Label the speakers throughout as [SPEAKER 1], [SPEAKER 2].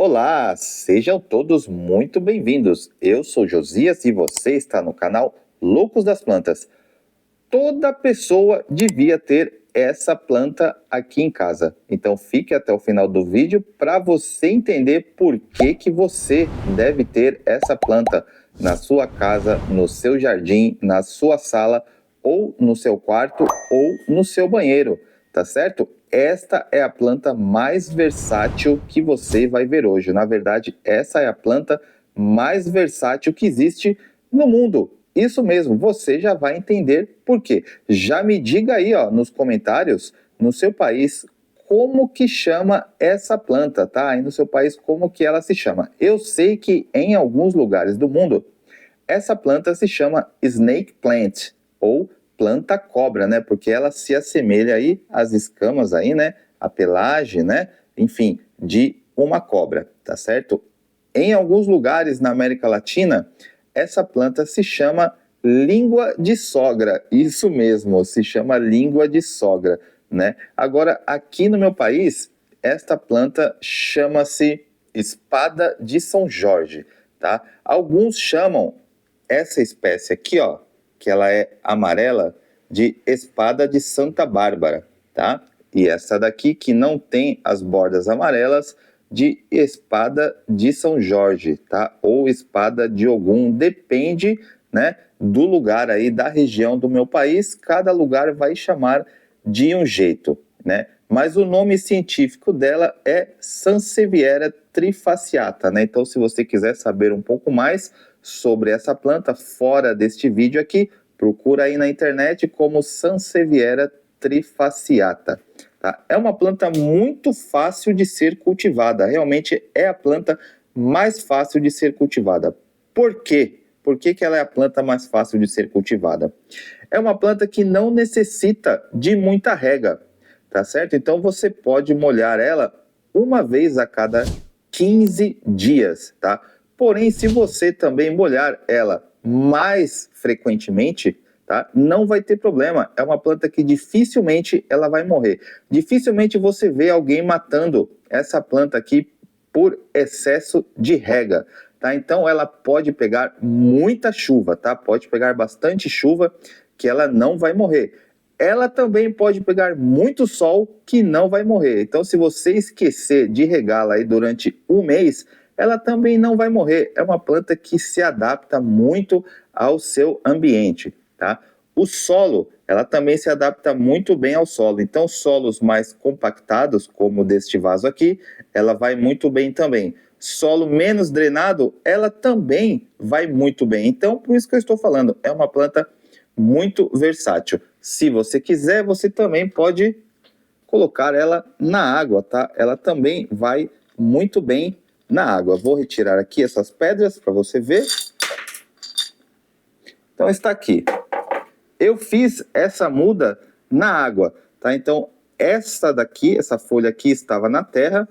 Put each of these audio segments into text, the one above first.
[SPEAKER 1] Olá, sejam todos muito bem-vindos. Eu sou Josias e você está no canal Loucos das Plantas. Toda pessoa devia ter essa planta aqui em casa. Então fique até o final do vídeo para você entender por que você deve ter essa planta na sua casa, no seu jardim, na sua sala, ou no seu quarto, ou no seu banheiro, tá certo? Esta é a planta mais versátil que você vai ver hoje. Na verdade, essa é a planta mais versátil que existe no mundo. Isso mesmo, você já vai entender por quê. Já me diga aí, ó, nos comentários, no seu país, como que chama essa planta, tá? Aí no seu país, como que ela se chama. Eu sei que em alguns lugares do mundo, essa planta se chama snake plant, ou planta cobra, né? Porque ela se assemelha aí às escamas aí, né? A pelagem, né? Enfim, de uma cobra, tá certo? Em alguns lugares na América Latina, essa planta se chama língua de sogra. Isso mesmo, se chama língua de sogra, né? Agora, aqui no meu país, esta planta chama-se espada de São Jorge, tá? Alguns chamam essa espécie aqui, ó, que ela é amarela, de espada de Santa Bárbara, tá? E essa daqui, que não tem as bordas amarelas, de espada de São Jorge, tá? Ou espada de Ogum, depende, né, do lugar aí, da região do meu país, cada lugar vai chamar de um jeito, né? Mas o nome científico dela é Sansevieria trifasciata, né? Então, se você quiser saber um pouco mais sobre essa planta, fora deste vídeo aqui, procura aí na internet como Sansevieria trifasciata. Tá? É uma planta muito fácil de ser cultivada, realmente é a planta mais fácil de ser cultivada. Por quê? Por que ela é a planta mais fácil de ser cultivada? É uma planta que não necessita de muita rega, tá certo? Então você pode molhar ela uma vez a cada 15 dias, tá? Porém, se você também molhar ela mais frequentemente, tá? Não vai ter problema. É uma planta que dificilmente ela vai morrer. Dificilmente você vê alguém matando essa planta aqui por excesso de rega, tá? Então ela pode pegar muita chuva, tá? Pode pegar bastante chuva que ela não vai morrer. Ela também pode pegar muito sol que não vai morrer. Então, se você esquecer de regá-la aí durante um mês, ela também não vai morrer. É uma planta que se adapta muito ao seu ambiente, tá? O solo, ela também se adapta muito bem ao solo. Então, solos mais compactados, como deste vaso aqui, ela vai muito bem também. Solo menos drenado, ela também vai muito bem. Então, por isso que eu estou falando, é uma planta muito versátil. Se você quiser, você também pode colocar ela na água, tá? Ela também vai muito bem na água. Vou retirar aqui essas pedras para você ver. Então está aqui. Eu fiz essa muda na água, tá? Então essa daqui, essa folha aqui estava na terra.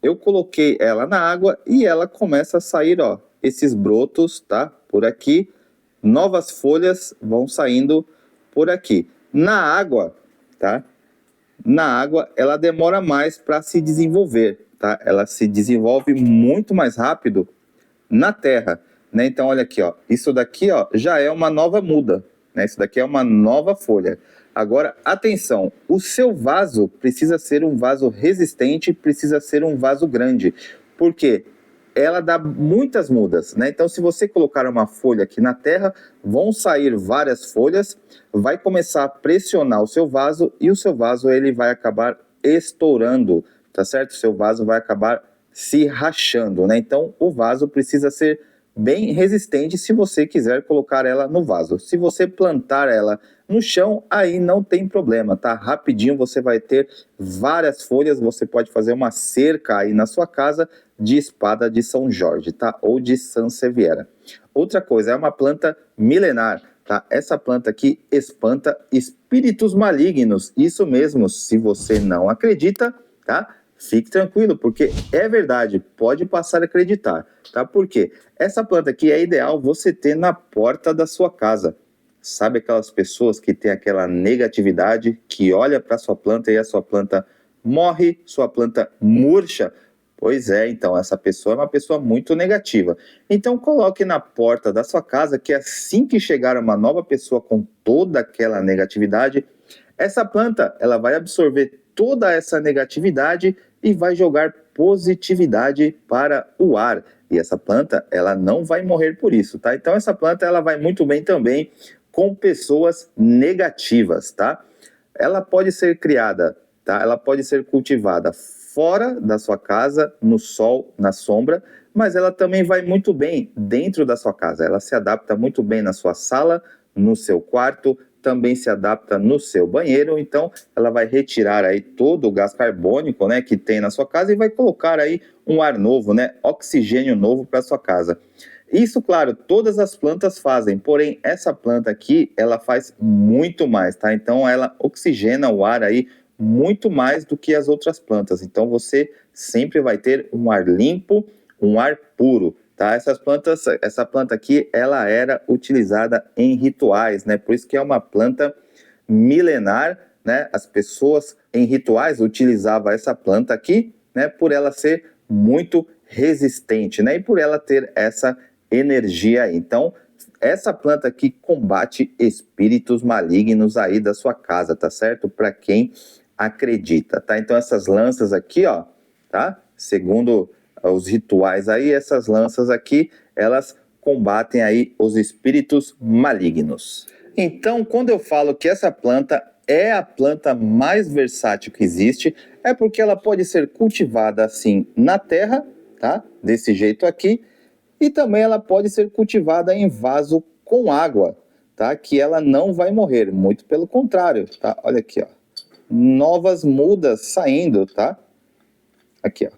[SPEAKER 1] Eu coloquei ela na água e ela começa a sair, ó, esses brotos, tá? Por aqui. Novas folhas vão saindo por aqui. Na água, tá? Na água, ela demora mais para se desenvolver, tá? Ela se desenvolve muito mais rápido na terra, né? Então, olha aqui, ó. Isso daqui, ó, já é uma nova muda, né? Isso daqui é uma nova folha. Agora, atenção, o seu vaso precisa ser um vaso resistente, precisa ser um vaso grande. Por quê? Ela dá muitas mudas, né? Então, se você colocar uma folha aqui na terra, vão sair várias folhas, vai começar a pressionar o seu vaso e o seu vaso ele vai acabar estourando, tá certo? O seu vaso vai acabar se rachando, né? Então, o vaso precisa ser bem resistente se você quiser colocar ela no vaso. Se você plantar ela no chão, aí não tem problema, tá? Rapidinho você vai ter várias folhas, você pode fazer uma cerca aí na sua casa de espada de São Jorge, tá? Ou de Sansevieria. Outra coisa, é uma planta milenar, tá? Essa planta aqui espanta espíritos malignos. Isso mesmo, se você não acredita, tá? Fique tranquilo, porque é verdade, pode passar a acreditar, tá? Por quê? Essa planta aqui é ideal você ter na porta da sua casa. Sabe aquelas pessoas que têm aquela negatividade, que olha para sua planta e a sua planta morre, sua planta murcha? Pois é, então, essa pessoa é uma pessoa muito negativa. Então, coloque na porta da sua casa que assim que chegar uma nova pessoa com toda aquela negatividade, essa planta, ela vai absorver toda essa negatividade e vai jogar positividade para o ar. E essa planta, ela não vai morrer por isso, tá? Então, essa planta, ela vai muito bem também com pessoas negativas, tá? Ela pode ser criada, tá? Ela pode ser cultivada fora da sua casa, no sol, na sombra, mas ela também vai muito bem dentro da sua casa. Ela se adapta muito bem na sua sala, no seu quarto, também se adapta no seu banheiro. Então, ela vai retirar aí todo o gás carbônico, né, que tem na sua casa e vai colocar aí um ar novo, né, oxigênio novo para sua casa. Isso, claro, todas as plantas fazem, porém essa planta aqui, ela faz muito mais, tá? Então ela oxigena o ar aí muito mais do que as outras plantas. Então você sempre vai ter um ar limpo, um ar puro, tá? Essa planta aqui, ela era utilizada em rituais, né? Por isso que é uma planta milenar, né? As pessoas em rituais utilizavam essa planta aqui, né? Por ela ser muito resistente, né? E por ela ter essa energia aí. Então, essa planta aqui combate espíritos malignos aí da sua casa, tá certo? Para quem acredita, tá? Então, essas lanças aqui, ó, tá? Segundo os rituais aí, essas lanças aqui, elas combatem aí os espíritos malignos. Então, quando eu falo que essa planta é a planta mais versátil que existe, é porque ela pode ser cultivada assim na terra, tá? Desse jeito aqui, e também ela pode ser cultivada em vaso com água, tá? Que ela não vai morrer, muito pelo contrário, tá? Olha aqui, ó. Novas mudas saindo, tá? Aqui, ó.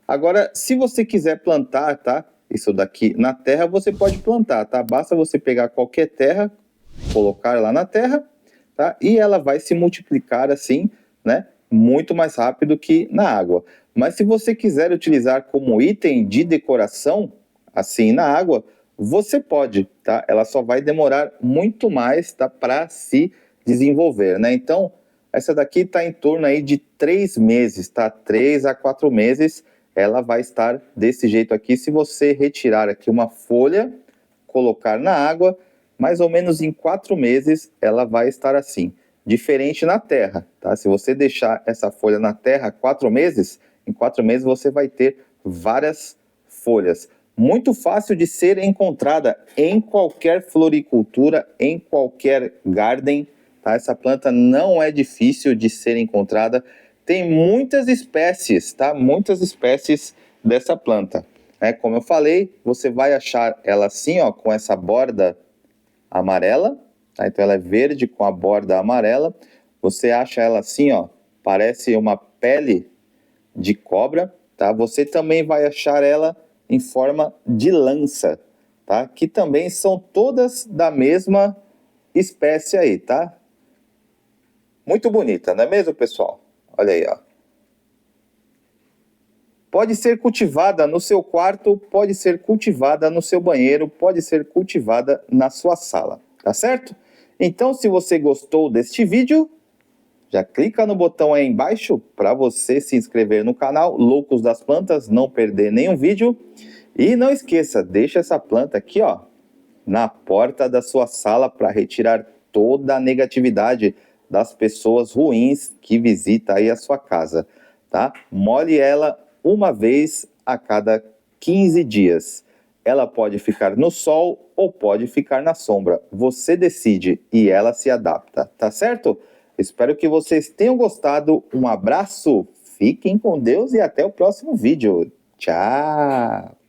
[SPEAKER 1] Agora, se você quiser plantar, tá? Isso daqui na terra, você pode plantar, tá? Basta você pegar qualquer terra, colocar lá na terra, tá? E ela vai se multiplicar assim, né? Muito mais rápido que na água. Mas se você quiser utilizar como item de decoração, assim na água, você pode, tá? Ela só vai demorar muito mais, tá? Para se desenvolver, né? Então, essa daqui está em torno aí de 3 meses, tá? 3 a 4 meses, ela vai estar desse jeito aqui. Se você retirar aqui uma folha, colocar na água, mais ou menos em 4 meses, ela vai estar assim. Diferente na terra, tá? Se você deixar essa folha na terra 4 meses, em 4 meses você vai ter várias folhas. Muito fácil de ser encontrada em qualquer floricultura, em qualquer garden, tá? Essa planta não é difícil de ser encontrada. Tem muitas espécies, tá? Muitas espécies dessa planta. Como eu falei, você vai achar ela assim, ó, com essa borda amarela, tá? Então ela é verde com a borda amarela. Você acha ela assim, ó, parece uma pele de cobra, tá? Você também vai achar ela em forma de lança, tá? Que também são todas da mesma espécie aí, tá? Muito bonita, não é mesmo, pessoal? Olha aí, ó. Pode ser cultivada no seu quarto, pode ser cultivada no seu banheiro, pode ser cultivada na sua sala, tá certo? Então, se você gostou deste vídeo, já clica no botão aí embaixo para você se inscrever no canal Loucos das Plantas, não perder nenhum vídeo. E não esqueça, deixa essa planta aqui, ó, na porta da sua sala para retirar toda a negatividade das pessoas ruins que visitam aí a sua casa, tá? Molhe ela uma vez a cada 15 dias. Ela pode ficar no sol ou pode ficar na sombra. Você decide e ela se adapta, tá certo? Espero que vocês tenham gostado. Um abraço, fiquem com Deus e até o próximo vídeo. Tchau!